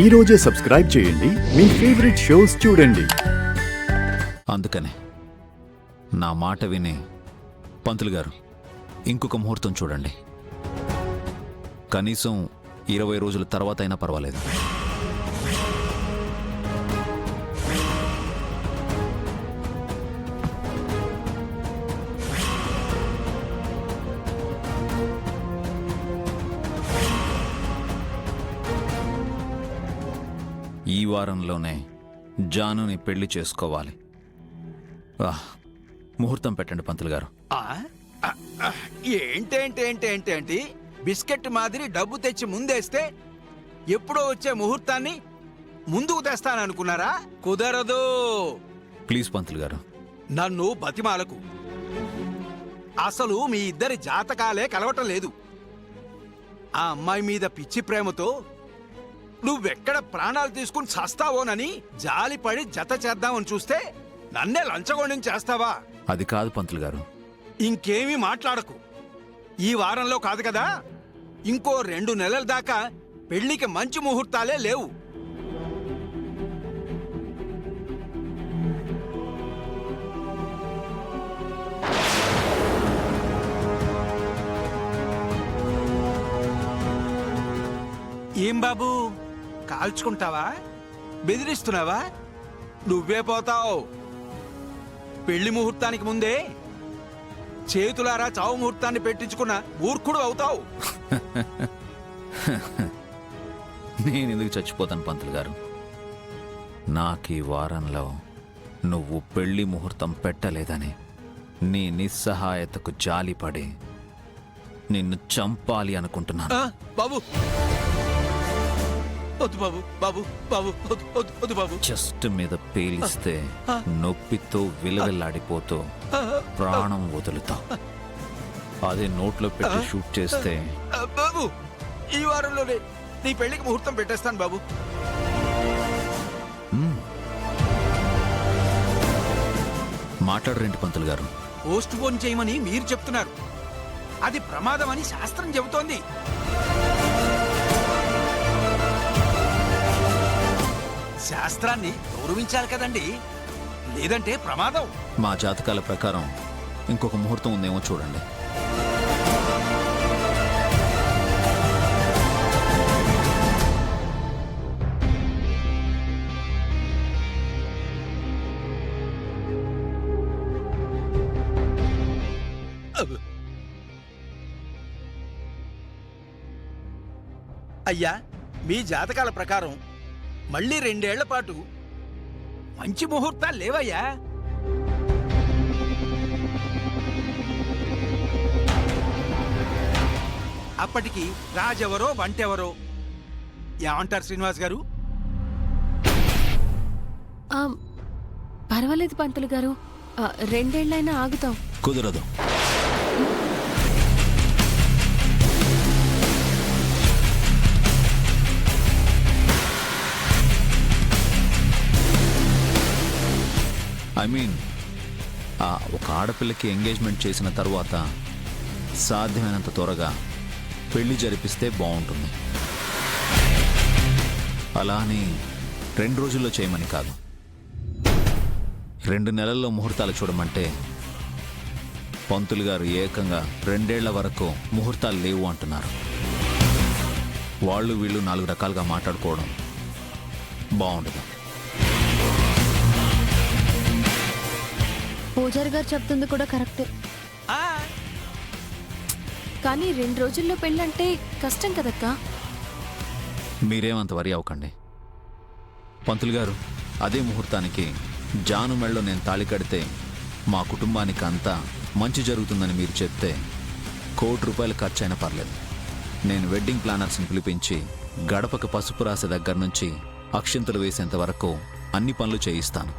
ఈ రోజే సబ్స్క్రైబ్ చేయండి, మీ ఫేవరెట్ షోస్ చూడండి. అందుకనే నా మాట విని పంతులు గారు ఇంకొక ముహూర్తం చూడండి. కనీసం 20 రోజుల తర్వాత అయినా పర్వాలేదు. ఈ వారంలోనే జానుని పెళ్లి చేసుకోవాలి. ముహూర్తం పెట్టండి పంతులు గారు. ఏంటి బిస్కెట్ మాదిరి డబ్బు తెచ్చి ముందేస్తే ఎప్పుడో వచ్చే ముహూర్తాన్ని ముందుకు తెస్తాననుకున్నారా? కుదరదు. ప్లీజ్ పంతులు గారు, నన్ను బతిమాలకు. అసలు మీ ఇద్దరి జాతకాలే కలవటం లేదు. ఆ అమ్మాయి మీద పిచ్చి ప్రేమతో నువ్వెక్కడ ప్రాణాలు తీసుకుని చస్తావోనని జాలిపడి జత చేద్దామని చూస్తే నన్నే లంచగొండం చేస్తావా? అది కాదు పంతులు గారు. ఇంకేమీ మాట్లాడకు. ఈ వారంలో కాదు కదా, ఇంకో 2 నెలల దాకా పెళ్లికి మంచి ముహూర్తాలే లేవు. ఏం బాబు, కాల్చుకుంటావా? బెదిరిస్తున్నావా? నువ్వే పోతావు. పెళ్లి ముహూర్తానికి ముందే చేతులారా చావు ముహూర్తాన్ని పెట్టించుకున్న మూర్ఖుడు అవుతావు. నేను ఎందుకు చచ్చిపోతాను పంతులు గారు? నాకు ఈ వారంలో నువ్వు పెళ్లి ముహూర్తం పెట్టలేదని నీ నిస్సహాయతకు జాలిపడి నిన్ను చంపాలి అనుకుంటున్నాను. బాబు వద్దు బాబు, బాబు బాబు వద్దు బాబు. చెస్ట్ మీద పేలిస్తే నొప్పితో విలవిల్లాడిపోతూ ప్రాణం వదులుతా. అదే నోట్లో పెట్టి షూట్ చేస్తే బాబు ఈ వారంలోనే నీ పెళ్లికి ముహూర్తం పెట్టేస్తాను బాబు. మాట్లాడరేంటి పంతులు గారు? పోస్ట్ పోన్ చేయమని మీరు చెప్తున్నారు, అది ప్రమాదం అని శాస్త్రం చెబుతోంది. శాస్త్రాన్ని గౌరవించాలి కదండి, లేదంటే ప్రమాదం. మా జాతకాల ప్రకారం ఇంకొక ముహూర్తం ఉందేమో చూడండి. అయ్యా, మీ జాతకాల ప్రకారం మళ్ళీ 2 ఏళ్ల పాటు మంచి ముహూర్తాలు లేవయ్యా. అప్పటికి రాజెవరో వంటెవరో. ఏమంటారు శ్రీనివాస్ గారు? పర్వాలేదు పంతులు గారు, 2 ఏళ్లైనా ఆగుతాం. కుదరదు. ఒక ఆడపిల్లకి ఎంగేజ్మెంట్ చేసిన తర్వాత సాధ్యమైనంత త్వరగా పెళ్లి జరిపిస్తే బాగుంటుంది. అలా అని 2 రోజుల్లో చేయమని కాదు. 2 నెలల్లో ముహూర్తాలు చూడమంటే పంతులు గారు ఏకంగా 2 ఏళ్ల వరకు ముహూర్తాలు లేవు అంటున్నారు. వాళ్ళు వీళ్ళు 4 రకాలుగా మాట్లాడుకోవడం బాగుండదు. పూజారి గారు చెప్తుంది కూడా కరెక్టే, కానీ 2 రోజుల్లో పెళ్ళంటే కష్టం కదక్కా. మీరేమంత వరి అవ్వకండి పంతులు గారు. అదే ముహూర్తానికి జాను మెళ్ళలో నేను తాళి కడితే మా కుటుంబానికి అంతా మంచి జరుగుతుందని మీరు చెప్తే ₹1,00,00,000 ఖర్చైనా పర్లేదు. నేను వెడ్డింగ్ ప్లానర్స్ని పిలిపించి గడపకు పసుపు రాసే దగ్గర నుంచి అక్షింతలు వేసేంత వరకు అన్ని పనులు చేయిస్తాను.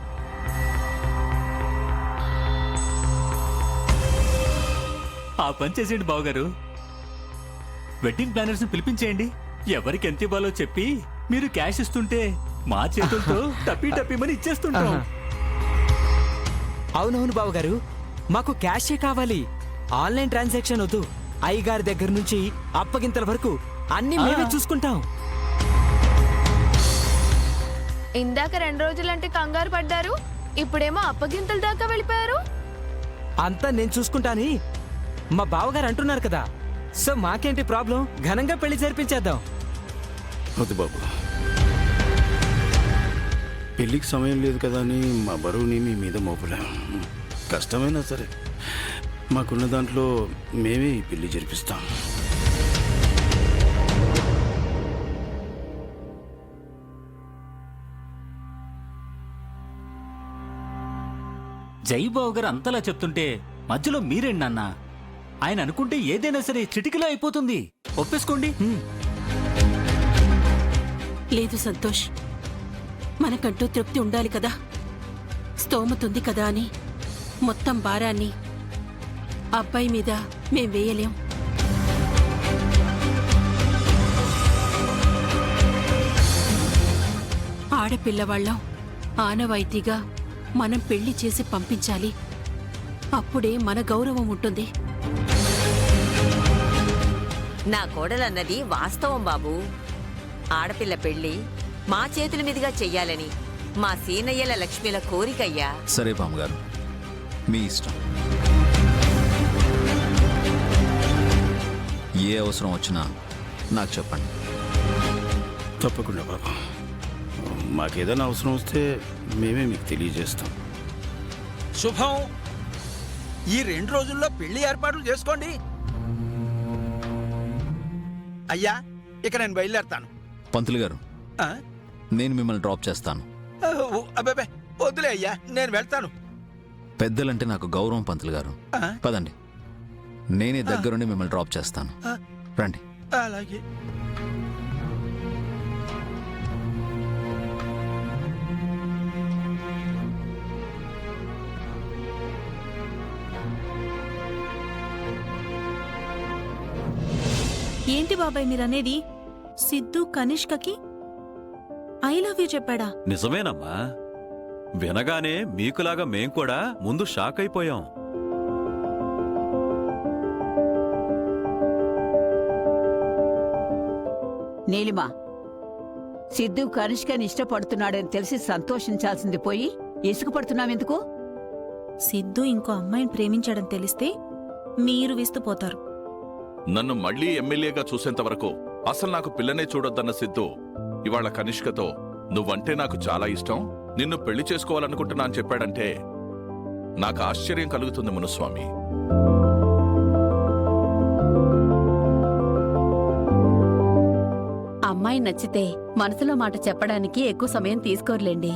ఆ పని చేసేయండి బావగారు. వెడ్డింగ్ ప్లానర్స్ ని పిలిపించేయండి. ఎవరికి ఎంత ఇవ్వాలో చెప్పి మీరు క్యాష్ ఇస్తుంటే మా చేతులతో టప్పి మని ఇచ్చేస్తుంటాం. అవునవును బావగారు, మాకు క్యాషే కావాలి. ఆన్లైన్ ట్రాన్సాక్షన్ వద్దు. అయ్యగారి దగ్గర నుంచి అప్పగింతల వరకు అన్ని మేమే చూసుకుంటాం. ఇందాక 2 రోజులంటే కంగారు పడ్డారు, ఇప్పుడేమో అప్పగింతల దాకా వెళ్ళిపోయారు. అంతా నేను చూసుకుంటాని మా బావగారు అంటున్నారు కదా, సో మాకేంటి ప్రాబ్లం, ఘనంగా పెళ్లి జరిపించేద్దాం. వద్దు బాబు, పెళ్ళికి సమయం లేదు కదా అని మా బరువుని మీ మీద మోపలేం. కష్టమైనా సరే మాకున్న దాంట్లో మేమే ఈ పెళ్లి జరిపిస్తాం. జైబాబు గారు అంతలా చెప్తుంటే మధ్యలో మీరేంటి నాన్న? ఆయన అనుకుంటే ఏదైనా సరే చిటికలో అయిపోతుంది. ఒప్పేసుకోండి. లేదు సంతోష్, మనకంటూ తృప్తి ఉండాలి కదా. స్తోమతుంది కదా అని మొత్తం భారాన్ని అబ్బాయి మీద మేం వేయలేం. ఆడపిల్లవాళ్ళం ఆనవాయితీగా మనం పెళ్లి చేసి పంపించాలి. అప్పుడే మన గౌరవం ఉంటుంది. నా కోడలన్నది వాస్తవం బాబు. ఆడపిల్ల పెళ్లి మా చేతుల మీదుగా చెయ్యాలని మా సీనయ్యల లక్ష్మిల కోరికయ్యా. సరే బామ్మగారు, మీ ఇష్టం. ఏ అవసరం వచ్చినా నాకు చెప్పండి. తప్పకుండా బాబు, మాకేదైనా అవసరం వస్తే మేమే మీకు తెలియజేస్తాం. శుభం. ఈ 2 రోజుల్లో పెళ్లి ఏర్పాట్లు చేసుకోండి. అయ్యా, ఇక నేను బయలుదేరతాను. పంతులు గారు, ఆ? నేను మిమ్మల్ని డ్రాప్ చేస్తాను. అబ్బాబే, వద్దులే అయ్యా, నేను వెళ్తాను. పెద్దలంటే నాకు గౌరవం పంతులు గారు. ఆ? పదండి, నేనే దగ్గరుండి మిమ్మల్ని డ్రాప్ చేస్తాను. ఆ. రండి. అలాగే. ఏంటి బాబాయ్ మీరనేది? సిద్ధు కనిష్కకి ఐ లవ్ యూ చెప్పాడా? నిజమేనమ్మా. వినగానే మీకులాగా మేం కూడా ముందు షాక్ అయిపోయాం. నీలిమా, సిద్ధు కనిష్కని ఇష్టపడుతున్నాడని తెలిసి సంతోషించాల్సింది పోయి ఇసుకుపడుతున్నావెందుకు? సిద్ధు ఇంకో అమ్మాయిని ప్రేమించాడని తెలిస్తే మీరు విస్తుపోతారు. నన్ను మళ్లీ ఎమ్మెల్యేగా చూసేంత వరకు అసలు నాకు పిల్లనే చూడొద్దన్న సిద్ధు ఇవాళ కనిష్కతో నువ్వంటే నాకు చాలా ఇష్టం, నిన్ను పెళ్లి చేసుకోవాలనుకుంటున్నా అని చెప్పాడంటే నాకు ఆశ్చర్యం కలుగుతుంది మునుస్వామి. అమ్మాయి నచ్చితే మనసులో మాట చెప్పడానికి ఎక్కువ సమయం తీసుకోర్లేండి.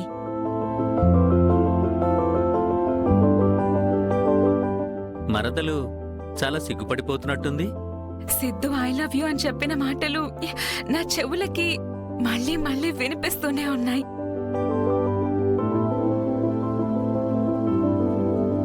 మరదలు చాలా సిగ్గుపడిపోతున్నట్టుంది. సిద్ధు ఐ లవ్ యూ అని చెప్పిన మాటలు నా చెవులకి మళ్ళీ మళ్ళీ వినిపిస్తూనే ఉన్నాయి.